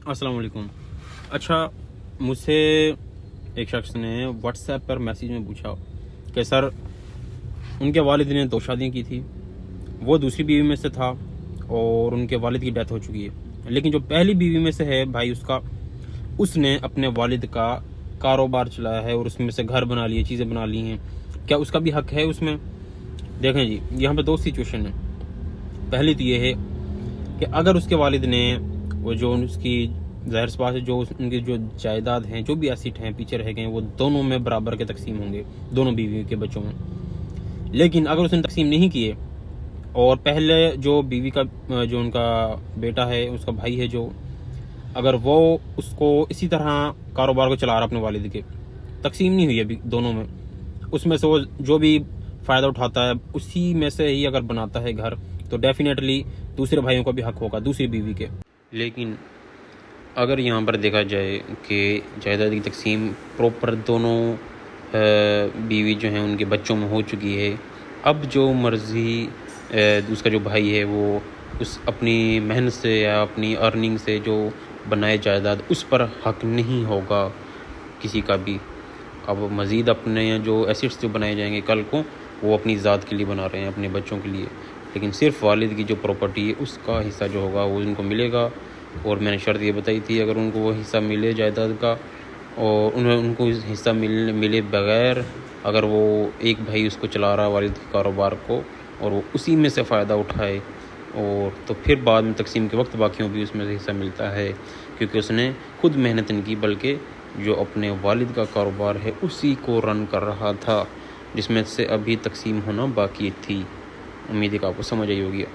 अस्सलाम वालेकुम। अच्छा, मुझसे एक शख्स ने व्हाट्सएप पर मैसेज में पूछा कि सर, उनके वालिद ने 2 शादियाँ की थी, वो दूसरी बीवी में से था और उनके वालिद की डेथ हो चुकी है। लेकिन जो पहली बीवी में से है भाई उसने अपने वालिद का कारोबार चलाया है और उसमें से घर बना लिए, चीज़ें बना ली हैं। क्या उसका भी हक है उसमें? देखें जी, यहाँ पे 2 सिचुएशन है। पहली तो ये है कि अगर उसके वालिद ने वो जो उसकी ज़ाहिर सी बात है, जो उनकी जो जायदाद हैं, जो भी एसेट हैं पीछे रह गए, वो दोनों में बराबर के तकसीम होंगे, दोनों बीवी के बच्चों में। लेकिन अगर उसने तकसीम नहीं किए और पहले जो बीवी का जो उनका बेटा है, उसका भाई है जो, अगर वो उसको इसी तरह कारोबार को चला रहा अपने वालिद के, तकसीम नहीं हुई अभी दोनों में, उसमें से वो जो भी फ़ायदा उठाता है उसी में से ही अगर बनाता है घर, तो डेफिनेटली दूसरे भाइयों का भी हक होगा दूसरी बीवी के। लेकिन अगर यहाँ पर देखा जाए कि जायदाद की तकसीम प्रॉपर दोनों बीवी जो हैं उनके बच्चों में हो चुकी है, अब जो मर्ज़ी उसका जो भाई है वो उस अपनी मेहनत से या अपनी अर्निंग से जो बनाए जायदाद, उस पर हक नहीं होगा किसी का भी। अब मज़ीद अपने जो एसेट्स जो बनाए जाएंगे कल को, वो अपनी ज़ात के लिए बना रहे हैं, अपने बच्चों के लिए, लेकिन सिर्फ वालिद की जो प्रॉपर्टी है उसका हिस्सा जो होगा वो उनको मिलेगा। और मैंने शर्त ये बताई थी, अगर उनको वो हिस्सा मिले जायदाद का और उनको हिस्सा मिले बगैर, अगर वो एक भाई उसको चला रहा वालिद के कारोबार को और वो उसी में से फ़ायदा उठाए, और तो फिर बाद में तकसीम के वक्त बाकियों भी उसमें से हिस्सा मिलता है, क्योंकि उसने खुद मेहनत नहीं की बल्कि जो अपने वालिद का कारोबार है उसी को रन कर रहा था, जिसमें से अभी तकसीम होना बाकी थी। उम्मीद है कि आपको समझ आई होगी।